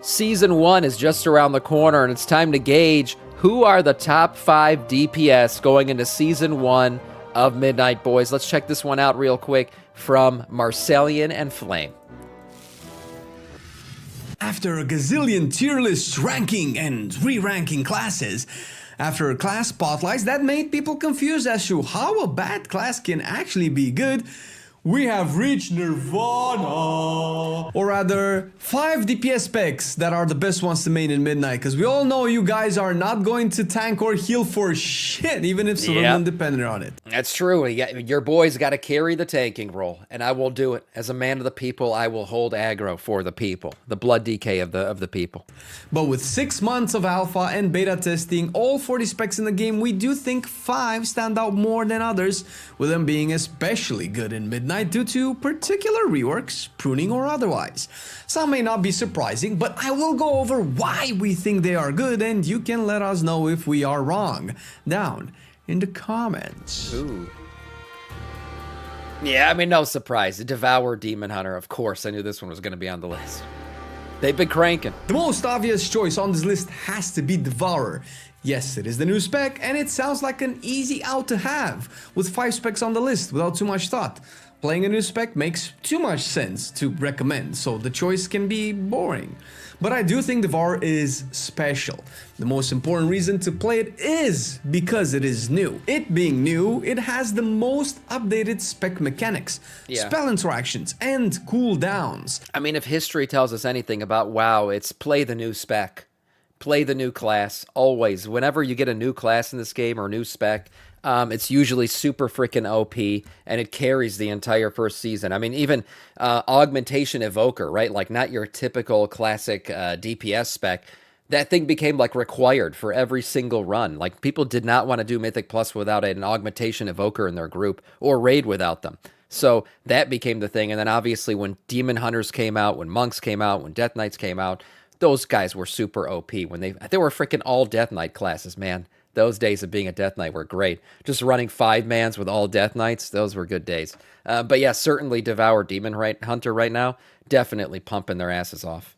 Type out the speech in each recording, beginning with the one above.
Season 1 is just around the corner, and it's time to gauge who are the top 5 DPS going into Season 1 of Midnight Boys. Let's check this one out real quick from Marcellian and Flame. After a gazillion tier lists ranking and re-ranking classes, after class spotlights that made people confused as to how a bad class can actually be good, we have reached Nirvana. Or rather, 5 DPS specs that are the best ones to main in Midnight, because we all know you guys are not going to tank or heal for shit, even if some of them depended on it. That's true. Your boys got to carry the tanking role, and I will do it. As a man of the people, I will hold aggro for the people, the blood DK of the people. But with 6 months of alpha and beta testing, all 40 specs in the game, we do think 5 stand out more than others, with them being especially good in Midnight due to particular reworks, pruning or otherwise. Some may not be surprising, but I will go over why we think they are good, and you can let us know if we are wrong down in the comments. Ooh. Yeah, I mean, no surprise. The Devour Demon Hunter, of course. I knew this one was going to be on the list. They've been cranking. The most obvious choice on this list has to be Devourer. Yes, it is the new spec, and it sounds like an easy out to have, with 5 specs on the list without too much thought. Playing a new spec makes too much sense to recommend, so the choice can be boring. But I do think Devour is special. The most important reason to play it is because it is new. It being new, it has the most updated spec mechanics, spell interactions, and cooldowns. I mean, if history tells us anything about WoW, it's play the new spec. Play the new class, always. Whenever you get a new class in this game or a new spec, it's usually super freaking OP, and it carries the entire first season. I mean, even Augmentation Evoker, right? Like, not your typical classic DPS spec. That thing became, like, required for every single run. Like, people did not want to do Mythic Plus without an Augmentation Evoker in their group, or Raid without them. So that became the thing, and then obviously when Demon Hunters came out, when Monks came out, when Death Knights came out, those guys were super OP. When they were freaking all Death Knight classes, man. Those days of being a Death Knight were great. Just running 5-mans with all Death Knights, those were good days. But yeah, certainly Devour Demon Hunter right now, definitely pumping their asses off.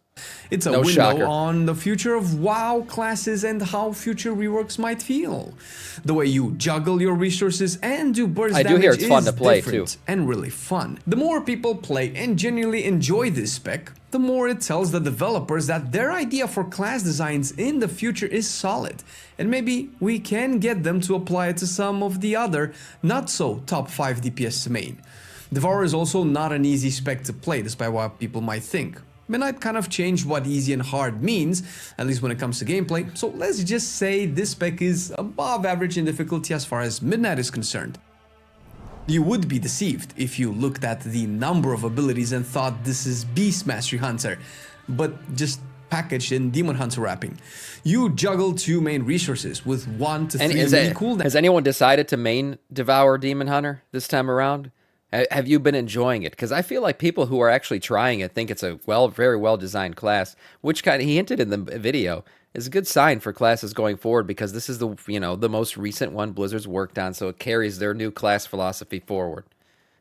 It's a window on the future of WoW classes and how future reworks might feel. The way you juggle your resources and do burst damage do hear it's fun to play too, and really fun. The more people play and genuinely enjoy this spec, the more it tells the developers that their idea for class designs in the future is solid, and maybe we can get them to apply it to some of the other not so top 5 DPS to main. Devour is also not an easy spec to play, despite what people might think. Midnight kind of changed what easy and hard means, at least when it comes to gameplay, so let's just say this spec is above average in difficulty as far as Midnight is concerned. You would be deceived if you looked at the number of abilities and thought this is Beast Mastery Hunter, but just packaged in Demon Hunter wrapping. You juggle 2 main resources with 1 to 3 mini cooldowns. Has anyone decided to main Devour Demon Hunter this time around? Have you been enjoying it? Because I feel like people who are actually trying it think it's a very well designed class, which kind of he hinted in the video is a good sign for classes going forward, because this is the most recent one Blizzard's worked on, so it carries their new class philosophy forward.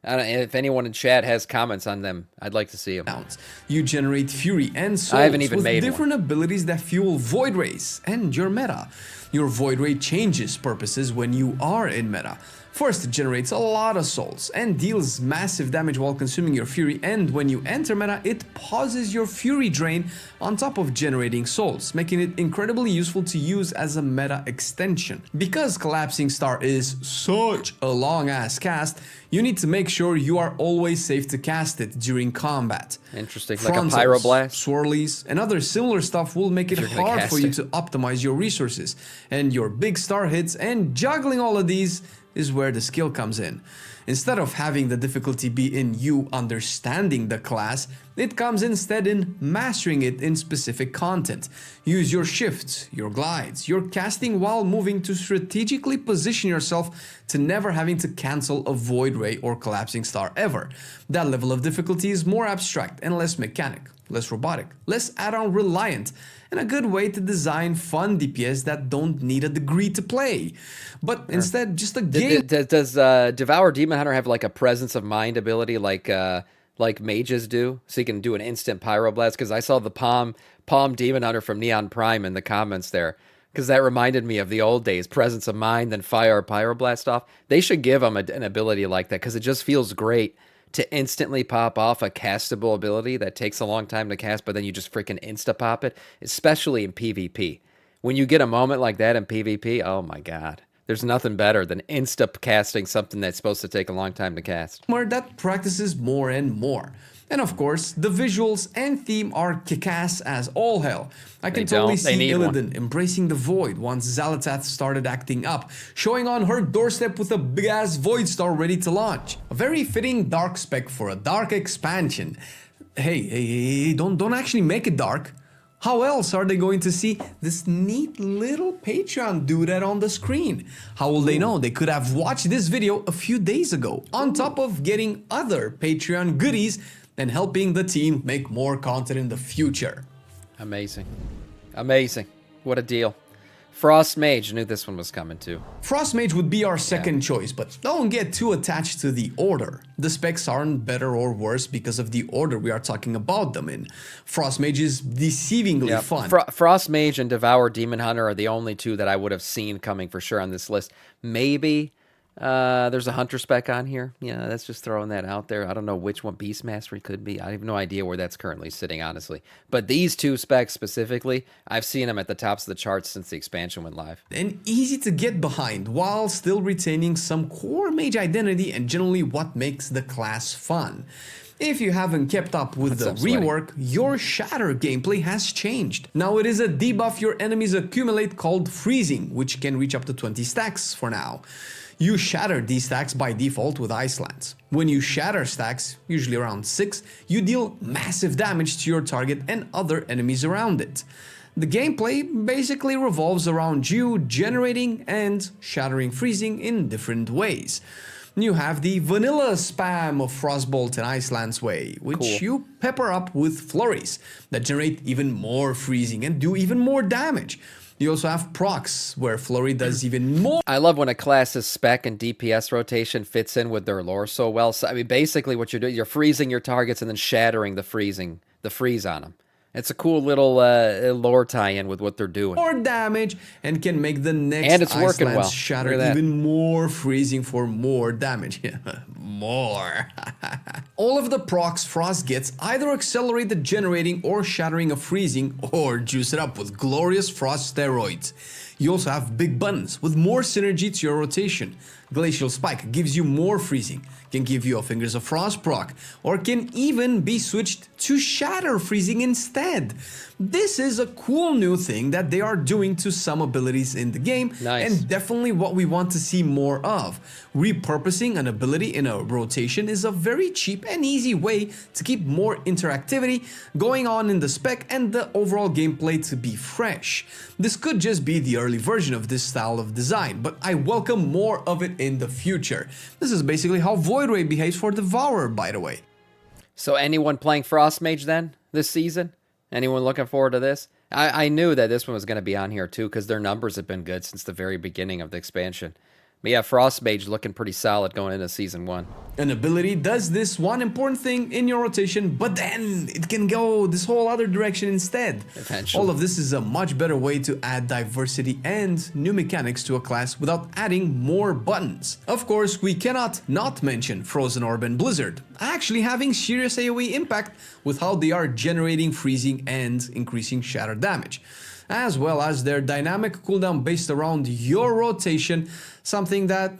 And if anyone in chat has comments on them, I'd like to see them. You generate fury and souls with different abilities that fuel Void Rays and your meta. Your Void Ray changes purposes when you are in meta. First, it generates a lot of souls and deals massive damage while consuming your fury, and when you enter meta, it pauses your fury drain on top of generating souls, making it incredibly useful to use as a meta extension. Because Collapsing Star is such a long-ass cast, you need to make sure you are always safe to cast it during combat. Interesting, like a Pyroblast? Swirlies, and other similar stuff will make it hard for you to optimize your resources, and your big star hits, and juggling all of these is where the skill comes in. Instead of having the difficulty be in you understanding the class, it comes instead in mastering it in specific content. Use your shifts, your glides, your casting while moving to strategically position yourself to never having to cancel a Void Ray or Collapsing Star ever. That level of difficulty is more abstract and less mechanic, less robotic, less add-on reliant, and a good way to design fun DPS that don't need a degree to play, but instead just a game. Does Devour Demon Hunter have like a presence of mind ability like mages do, so you can do an instant pyroblast? Because I saw the Palm Palm Demon Hunter from Neon Prime in the comments there, because that reminded me of the old days. Presence of Mind, then Fire or Pyroblast off. They should give him an ability like that, because it just feels great to instantly pop off a castable ability that takes a long time to cast, but then you just freaking insta-pop it, especially in PvP. When you get a moment like that in PvP, oh my god. There's nothing better than insta-casting something that's supposed to take a long time to cast. That practices more and more. And of course, the visuals and theme are kick-ass as all hell. I can totally see Illidan embracing the Void once Xal'atath started acting up, showing on her doorstep with a big-ass Void Star ready to launch. A very fitting dark spec for a dark expansion. Hey, don't actually make it dark. How else are they going to see this neat little Patreon dude on the screen? How will they know? They could have watched this video a few days ago, on top of getting other Patreon goodies and helping the team make more content in the future. Amazing. Amazing. What a deal. Frost Mage, knew this one was coming too. Frost Mage would be our second choice, but don't get too attached to the order. The specs aren't better or worse because of the order we are talking about them in. Frost Mage is deceivingly fun. Frost Mage and Devour Demon Hunter are the only two that I would have seen coming for sure on this list. Maybe there's a Hunter spec on here. Yeah, that's just throwing that out there. I don't know which one Beast Mastery could be. I have no idea where that's currently sitting, honestly. But these two specs specifically, I've seen them at the tops of the charts since the expansion went live. And easy to get behind while still retaining some core mage identity and generally what makes the class fun. If you haven't kept up with the rework, your Shatter gameplay has changed. Now it is a debuff your enemies accumulate called Freezing, which can reach up to 20 stacks for now. You shatter these stacks by default with Ice Lance. When you shatter stacks, usually around 6, you deal massive damage to your target and other enemies around it. The gameplay basically revolves around you generating and shattering freezing in different ways. You have the vanilla spam of Frostbolt and Ice Lance way, which you pepper up with flurries that generate even more freezing and do even more damage. You also have procs, where Flurry does even more. I love when a class's spec and DPS rotation fits in with their lore so well. So, I mean, basically what you're doing, you're freezing your targets and then shattering the freeze on them. It's a cool little lore tie-in with what they're doing. More damage and can make the next Ice Lance shatter even more freezing for more damage. More. All of the procs Frost gets either accelerate the generating or shattering of freezing or juice it up with glorious Frost steroids. You also have big buttons with more synergy to your rotation. Glacial Spike gives you more freezing, can give you a Fingers of Frost proc, or can even be switched to Shatter freezing instead. This is a cool new thing that they are doing to some abilities in the game, and definitely what we want to see more of. Repurposing an ability in a rotation is a very cheap and easy way to keep more interactivity going on in the spec and the overall gameplay to be fresh. This could just be the early version of this style of design, but I welcome more of it in the future. This is basically how Void Ray behaves for Devour, by the way. So anyone playing Frost Mage then, this season? Anyone looking forward to this? I knew that this one was going to be on here too, because their numbers have been good since the very beginning of the expansion. But yeah, Frost Mage looking pretty solid going into Season 1. An ability does this one important thing in your rotation, but then it can go this whole other direction instead. Eventually. All of this is a much better way to add diversity and new mechanics to a class without adding more buttons. Of course, we cannot not mention Frozen Orb and Blizzard, actually having serious AoE impact with how they are generating freezing and increasing shatter damage, as well as their dynamic cooldown based around your rotation, something that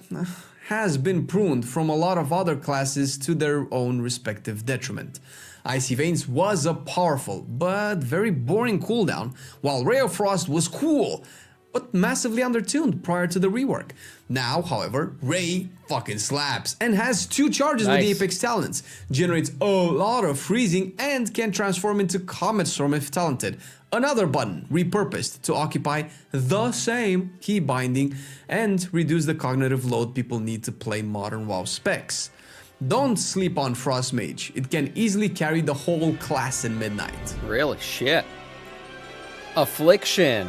has been pruned from a lot of other classes to their own respective detriment. Icy Veins was a powerful but very boring cooldown, while Ray of Frost was cool but massively undertuned prior to the rework. Now, however, Ray fucking slaps and has 2 charges with the Apex talents, generates a lot of freezing and can transform into Comet Storm if talented. Another button repurposed to occupy the same key binding and reduce the cognitive load people need to play modern WoW specs. Don't sleep on Frost Mage, it can easily carry the whole class in Midnight. Really? Shit. Affliction.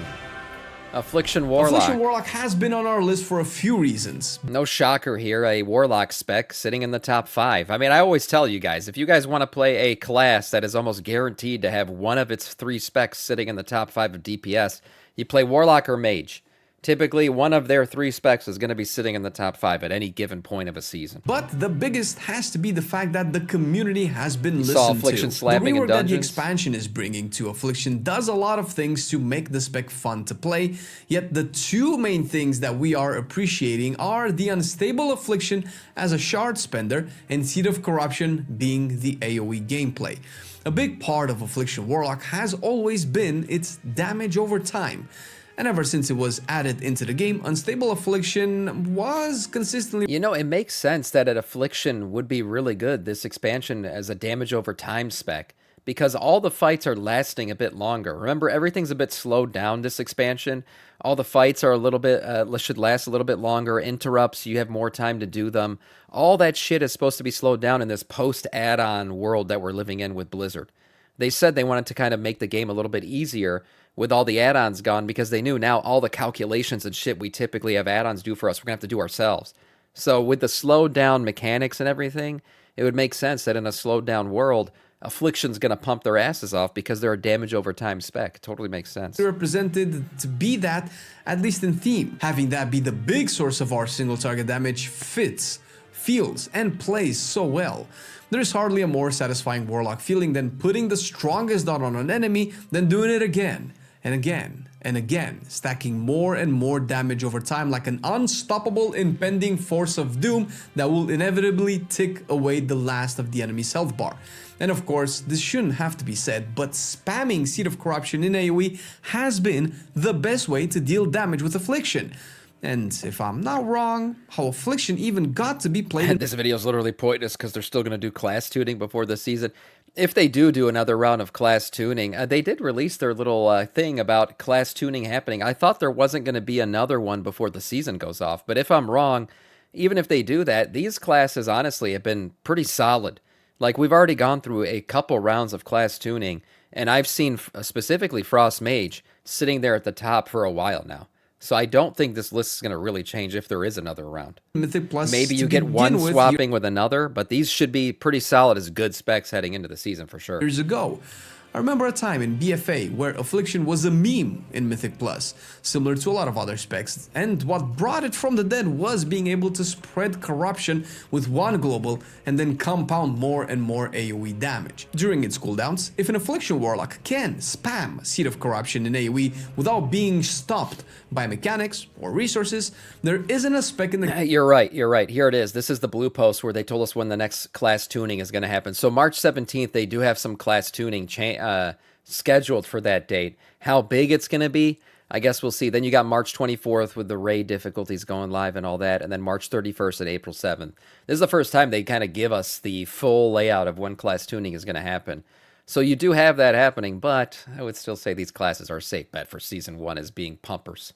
Affliction Warlock. Affliction Warlock has been on our list for a few reasons. No shocker here, a Warlock spec sitting in the top 5. I mean, I always tell you guys, if you guys want to play a class that is almost guaranteed to have one of its 3 specs sitting in the top 5 of DPS, you play Warlock or Mage. Typically, one of their 3 specs is going to be sitting in the top 5 at any given point of a season. But the biggest has to be the fact that the community has been listened saw Affliction to. slapping the in rework that the dungeons. expansion is bringing to Affliction does a lot of things to make the spec fun to play, yet the 2 main things that we are appreciating are the unstable Affliction as a shard spender and Seed of Corruption being the AoE gameplay. A big part of Affliction Warlock has always been its damage over time. And ever since it was added into the game, Unstable Affliction was consistently... You know, it makes sense that an Affliction would be really good, this expansion, as a damage over time spec, because all the fights are lasting a bit longer. Remember, everything's a bit slowed down this expansion. All the fights are a little bit, should last a little bit longer. Interrupts, you have more time to do them. All that shit is supposed to be slowed down in this post-add-on world that we're living in with Blizzard. They said they wanted to kind of make the game a little bit easier with all the add-ons gone, because they knew now all the calculations and shit we typically have add-ons do for us, we're going to have to do ourselves. So with the slowed down mechanics and everything, it would make sense that in a slowed down world, Affliction's going to pump their asses off because they're a damage over time spec. It totally makes sense. represented to be that, at least in theme. Having that be the big source of our single target damage fits, feels, and plays so well. There's hardly a more satisfying Warlock feeling than putting the strongest dot on an enemy, then doing it again and again and again, stacking more and more damage over time like an unstoppable impending force of doom that will inevitably tick away the last of the enemy's health bar. And of course, this shouldn't have to be said, but spamming Seed of Corruption in AoE has been the best way to deal damage with Affliction. And if I'm not wrong, how Affliction even got to be played... And this video is literally pointless because they're still going to do class tuning before the season. If they do another round of class tuning, they did release their little thing about class tuning happening. I thought there wasn't going to be another one before the season goes off. But if I'm wrong, even if they do that, these classes honestly have been pretty solid. Like, we've already gone through a couple rounds of class tuning, and I've seen specifically Frost Mage sitting there at the top for a while now. So I don't think this list is going to really change if there is another round. Mythic Plus Maybe you get one swapping with another, but these should be pretty solid as good specs heading into the season for sure. Years ago, I remember a time in BFA where Affliction was a meme in Mythic Plus, similar to a lot of other specs, and what brought it from the dead was being able to spread corruption with one global and then compound more and more AoE damage. During its cooldowns, if an Affliction Warlock can spam Seed of Corruption in AoE without being stopped by mechanics or resources, there isn't a spec in the... You're right. Here it is. This is the blue post where they told us when the next class tuning is going to happen. So March 17th, they do have some class tuning scheduled for that date. How big it's going to be, I guess we'll see. Then you got March 24th with the raid difficulties going live and all that, and then March 31st and April 7th. This is the first time they kind of give us the full layout of when class tuning is going to happen. So you do have that happening, but I would still say these classes are a safe bet for Season 1 as being pumpers.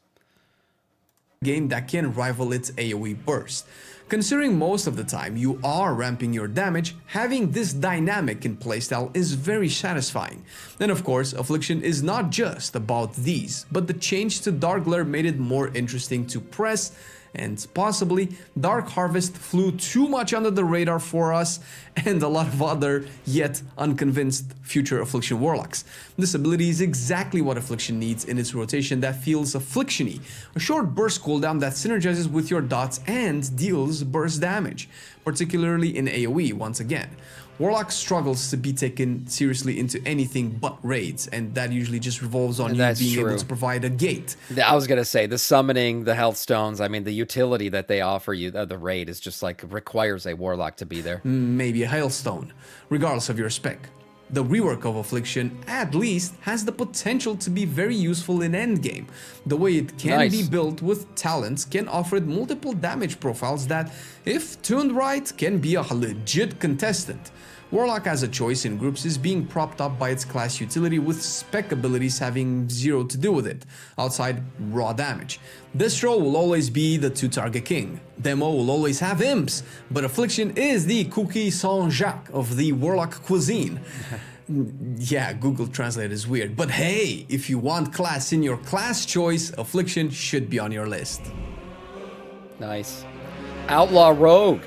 Game that can rival its AoE burst. Considering most of the time you are ramping your damage, having this dynamic in playstyle is very satisfying. And of course, Affliction is not just about these, but the change to Dark Glare made it more interesting to press, and possibly Dark Harvest flew too much under the radar for us and a lot of other yet unconvinced future Affliction Warlocks. This ability is exactly what Affliction needs in its rotation that feels Affliction-y, a short burst cooldown that synergizes with your dots and deals burst damage, particularly in AoE once again. Warlock struggles to be taken seriously into anything but raids, and that usually just revolves on you being able to provide a gate. I was going to say, the summoning, the health stones, I mean, the utility that they offer you, the raid, is just like, requires a Warlock to be there. Maybe a Hailstone, regardless of your spec. The rework of Affliction, at least, has the potential to be very useful in endgame. The way it can be built with talents can offer it multiple damage profiles that, if tuned right, can be a legit contestant. Warlock as a choice in groups is being propped up by its class utility, with spec abilities having zero to do with it, outside raw damage. Destro will always be the two-target king. Demo will always have imps, but Affliction is the Cookie Saint-Jacques of the Warlock cuisine. Yeah, Google Translate is weird, but hey, if you want class in your class choice, Affliction should be on your list. Nice. Outlaw Rogue.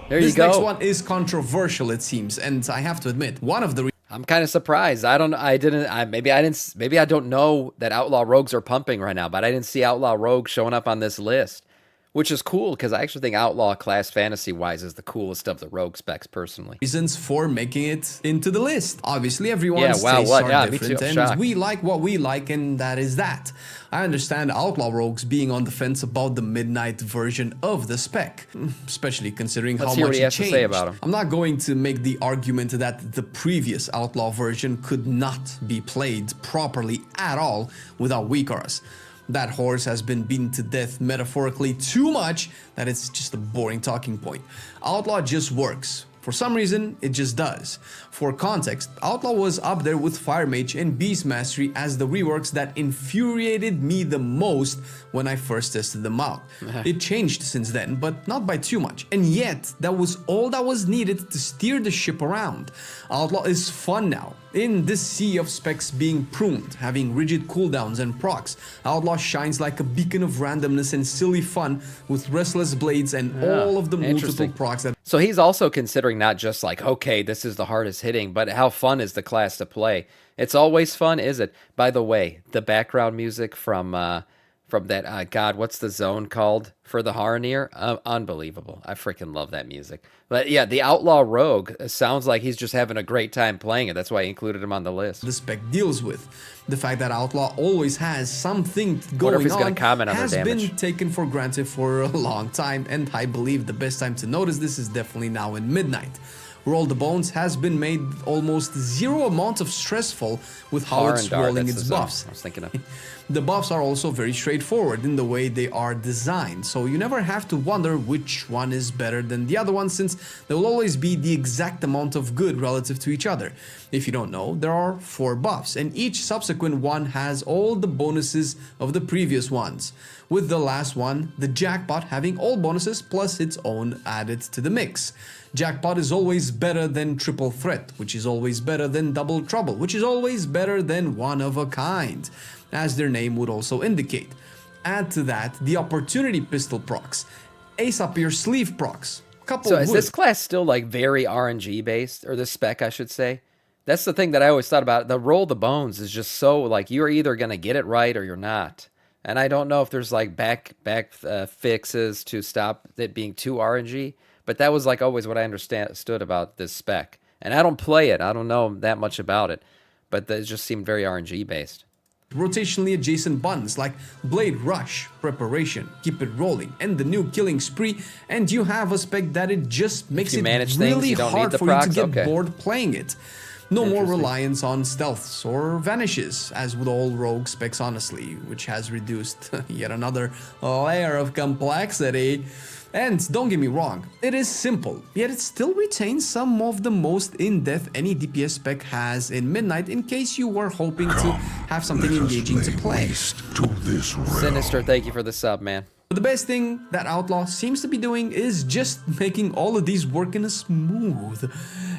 There you This go. next one is controversial, it seems, and I have to admit, one of the I'm kind of surprised. Maybe I don't know that Outlaw Rogues are pumping right now, but I didn't see Outlaw Rogue showing up on this list, which is cool because I actually think Outlaw class fantasy-wise is the coolest of the rogue specs personally. reasons for making it into the list. Obviously, everyone's Yeah, wow, tastes what? are Yeah, me different, too. I'm and shocked. we like what we like, and that is that. I understand Outlaw Rogues being on the fence about the Midnight version of the spec, especially considering Let's how hear what much he it has to changed. say about him. I'm not going to make the argument that the previous Outlaw version could not be played properly at all without weak auras. That horse has been beaten to death metaphorically too much that it's just a boring talking point. Outlaw just works. For some reason, it just does. For context, Outlaw was up there with Fire Mage and Beast Mastery as the reworks that infuriated me the most when I first tested them out. It changed since then, but not by too much. And yet, that was all that was needed to steer the ship around. Outlaw is fun now. In this sea of specs being pruned, having rigid cooldowns and procs, Outlaw shines like a beacon of randomness and silly fun with Restless Blades and all of the multiple interesting. procs that So he's also considering not just like, okay, this is the hardest hitting, but how fun is the class to play? It's always fun, is it? By the way, the background music from that, God, what's the zone called for the Harneer? Unbelievable. I freaking love that music. But yeah, the Outlaw Rogue sounds like he's just having a great time playing it. That's why I included him on the list. the spec deals with. The fact that Outlaw always has something Wonder if going he's gonna on comment on their has damage. been taken for granted for a long time, and I believe the best time to notice this is definitely now in Midnight. Roll the Bones has been made almost zero amount of stressful with how it's Arendar, rolling that's its the zone buffs. I was thinking of. The buffs are also very straightforward in the way they are designed, so you never have to wonder which one is better than the other one, since there will always be the exact amount of good relative to each other. If you don't know, there are 4 buffs, and each subsequent one has all the bonuses of the previous ones, with the last one, the Jackpot, having all bonuses plus its own added to the mix. Jackpot is always better than Triple Threat, which is always better than Double Trouble, which is always better than One of a Kind, as their name would also indicate. Add to that the Opportunity Pistol procs, Ace Up Your Sleeve procs, coupled So is with this class still like very RNG based, or the spec, I should say? That's the thing that I always thought about. The Roll the Bones is just so like you're either gonna get it right or you're not. And I don't know if there's like back fixes to stop it being too RNG. But that was like always what I understood about this spec. And I don't play it. I don't know that much about it. But it just seemed very RNG based. rotationally adjacent buttons like Blade Rush, Preparation, Keep It Rolling, and the new Killing Spree, and you have a spec that it just makes you it manage things, really you don't need hard the for you to procs? get Okay. bored playing it. No more Interesting. reliance on stealths or vanishes, as with all rogue specs honestly, which has reduced yet another layer of complexity. And don't get me wrong, it is simple, yet it still retains some of the most in-depth any DPS spec has in Midnight, in case you were hoping to have something engaging to play. To this realm. Sinister, thank you for the sub, man. But the best thing that Outlaw seems to be doing is just making all of these work in a smooth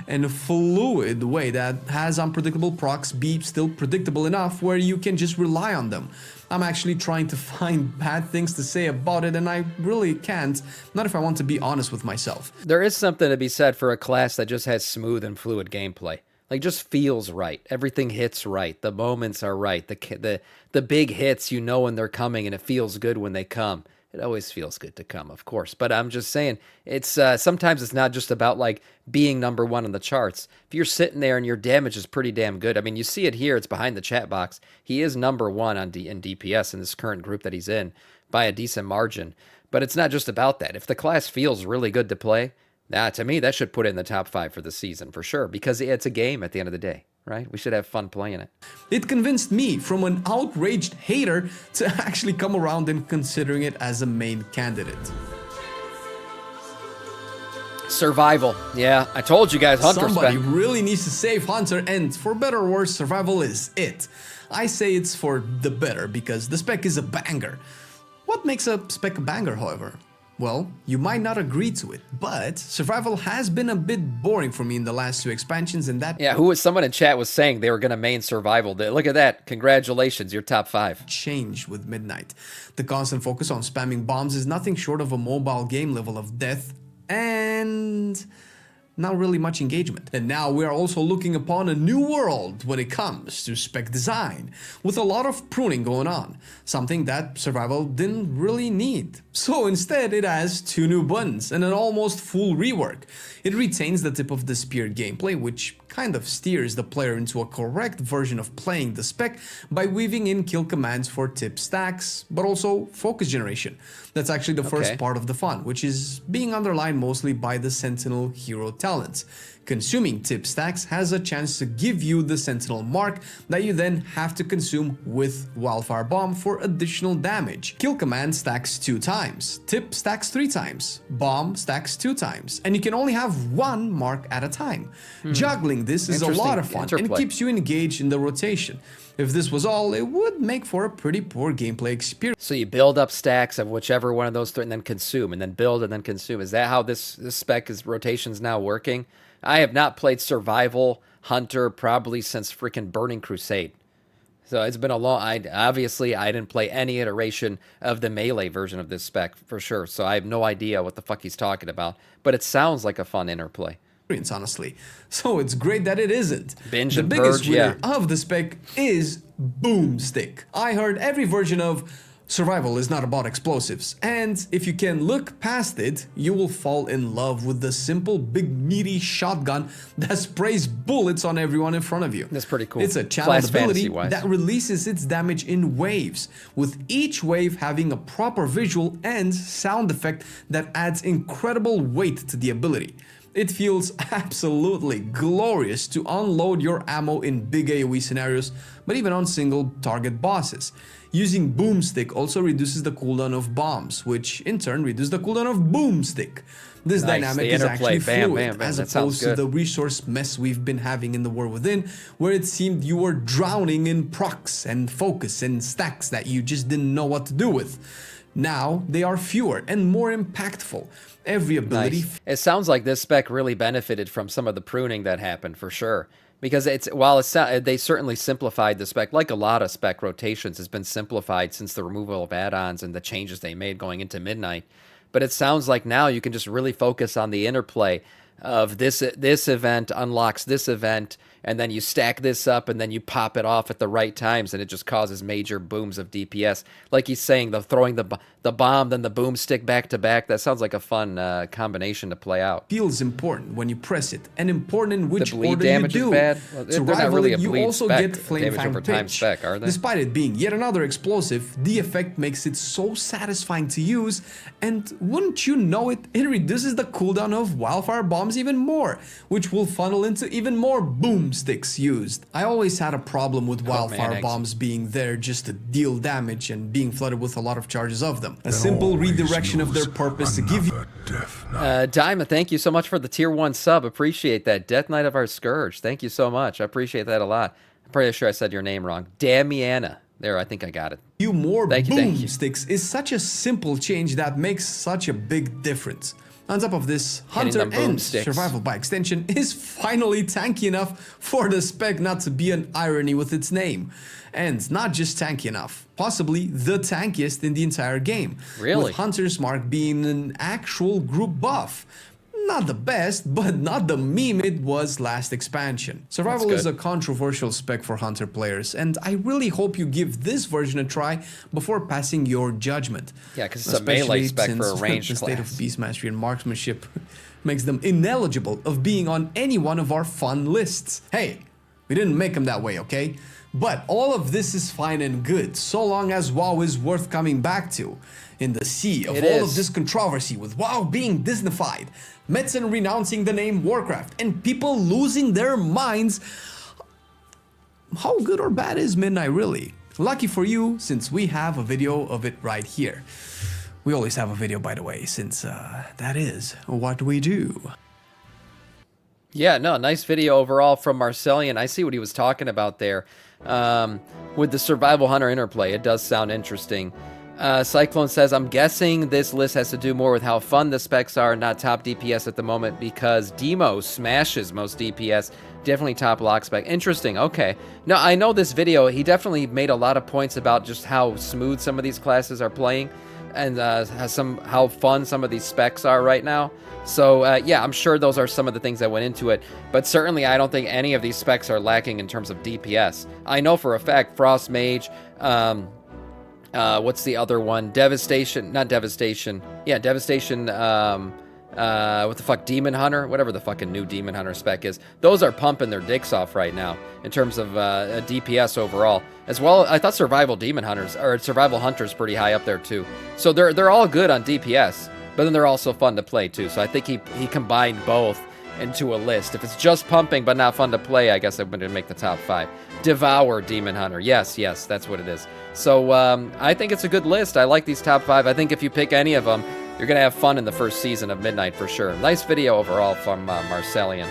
and fluid way that has unpredictable procs be still predictable enough where you can just rely on them. I'm actually trying to find bad things to say about it, and I really can't, not if I want to be honest with myself. There is something to be said for a class that just has smooth and fluid gameplay. Like, just feels right. Everything hits right. The moments are right. The big hits, you know when they're coming, and it feels good when they come. It always feels good to come, of course. But I'm just saying, it's sometimes it's not just about like being number one on the charts. If you're sitting there and your damage is pretty damn good, I mean, you see it here. It's behind the chat box. He is number one in DPS in this current group that he's in by a decent margin. But it's not just about that. If the class feels really good to play, to me, that should put it in the top 5 for the season for sure, because it's a game at the end of the day. Right? We should have fun playing it. It convinced me, from an outraged hater, to actually come around and considering it as a main candidate. Survival. Yeah, I told you guys, Hunter Somebody spec. really needs to save Hunter, and for better or worse, Survival is it. I say it's for the better, because the spec is a banger. What makes a spec a banger, however? Well, you might not agree to it, but survival has been a bit boring for me in the last 2 expansions, and that Yeah, someone in chat was saying they were going to main survival. Look at that. Congratulations, you're top 5. changed with Midnight. The constant focus on spamming bombs is nothing short of a mobile game level of death and not really much engagement. And now we are also looking upon a new world when it comes to spec design, with a lot of pruning going on, something that survival didn't really need. So instead it has 2 new buttons and an almost full rework. It retains the tip of the spear gameplay, which kind of steers the player into a correct version of playing the spec by weaving in kill commands for tip stacks, but also focus generation. That's actually the first part of the fun, which is being underlined mostly by the Sentinel hero talents. Consuming tip stacks has a chance to give you the Sentinel mark that you then have to consume with Wildfire Bomb for additional damage. Kill command stacks 2 times, tip stacks 3 times, bomb stacks 2 times, and you can only have 1 mark at a time. Juggling this is a lot of fun and keeps you engaged in the rotation. If this was all, it would make for a pretty poor gameplay experience. So you build up stacks of whichever one of those 3 and then consume, and then build and then consume. Is that how this spec is rotation's now working? I have not played Survival Hunter probably since freaking Burning Crusade. So it's been a long... Obviously, I didn't play any iteration of the melee version of this spec, for sure. So I have no idea what the fuck he's talking about. But it sounds like a fun interplay. Honestly. So it's great that it isn't. Binge the and biggest purge, winner of the spec is Boomstick. I heard every version of survival is not about explosives, and if you can look past it, you will fall in love with the simple big meaty shotgun that sprays bullets on everyone in front of you. That's pretty cool. It's a channeled ability that releases its damage in waves, with each wave having a proper visual and sound effect that adds incredible weight to the ability. It feels absolutely glorious to unload your ammo in big AoE scenarios, but even on single target bosses. Using Boomstick also reduces the cooldown of bombs, which in turn reduces the cooldown of Boomstick. This dynamic is actually fluid, as opposed to the resource mess we've been having in the War Within, where it seemed you were drowning in procs and focus and stacks that you just didn't know what to do with. Now they are fewer and more impactful. Every ability... It sounds like this spec really benefited from some of the pruning that happened, for sure. Because they certainly simplified the spec, like a lot of spec rotations has been simplified since the removal of add-ons and the changes they made going into Midnight. But it sounds like now you can just really focus on the interplay of this event unlocks this event, and then you stack this up, and then you pop it off at the right times, and it just causes major booms of DPS. Like he's saying, throwing the bomb, then the boomstick back to back. That sounds like a fun combination to play out. Feels important when you press it, and important in which the bleed order damage you do. Is bad. Well, to they're not really a you bleed also spec, get Flame damage Fang over time Pitch. spec, are they? Despite it being yet another explosive, the effect makes it so satisfying to use, and wouldn't you know it, it reduces the cooldown of wildfire bombs even more, which will funnel into even more boomsticks used. I always had a problem with wildfire bombs being there just to deal damage and being flooded with a lot of charges of them. A simple redirection of their purpose to give you... Diamond, thank you so much for the tier 1 sub. Appreciate that. Death Knight of our Scourge. Thank you so much. I appreciate that a lot. I'm pretty sure I said your name wrong. Damiana. There, I think I got it. More boomsticks is such a simple change that makes such a big difference. On top of this, Hunter and Survival by extension is finally tanky enough for the spec not to be an irony with its name. And not just tanky enough, possibly the tankiest in the entire game. Really? With Hunter's Mark being an actual group buff. Not the best, but not the meme it was last expansion. Survival is a controversial spec for Hunter players, and I really hope you give this version a try before passing your judgment. Yeah, because it's a melee spec for a ranged the state class. of beast mastery and marksmanship makes them ineligible of being on any one of our fun lists. Hey, we didn't make them that way, okay? But all of this is fine and good, so long as WoW is worth coming back to. In the sea of all of this controversy with WoW being Disneyfied, Metzen renouncing the name Warcraft, and people losing their minds, how good or bad is Midnight really? Lucky for you, since we have a video of it right here. We always have a video, by the way, since that is what we do. Yeah, no, nice video overall from Marcellian. I see what he was talking about there. With the Survival Hunter interplay, it does sound interesting. Cyclone says, I'm guessing this list has to do more with how fun the specs are, not top DPS at the moment, because Demo smashes most DPS. Definitely top lock spec. Interesting. Okay. No, I know this video, he definitely made a lot of points about just how smooth some of these classes are playing, and how fun some of these specs are right now. So, yeah, I'm sure those are some of the things that went into it. But certainly, I don't think any of these specs are lacking in terms of DPS. I know for a fact, Frost Mage, what's the other one? Devastation, not Devastation. Yeah, Devastation, what the fuck, Demon Hunter? Whatever the fucking new Demon Hunter spec is. Those are pumping their dicks off right now in terms of DPS overall. As well, I thought Survival Demon Hunters, or Survival Hunters pretty high up there too. So they're all good on DPS, but then they're also fun to play too. So I think he combined both into a list. If it's just pumping but not fun to play, I guess I'm going to make the top 5. Devour Demon Hunter. Yes, that's what it is. So I think it's a good list. I like these top 5. I think if you pick any of them, you're going to have fun in the first season of Midnight for sure. Nice video overall from Marcellian.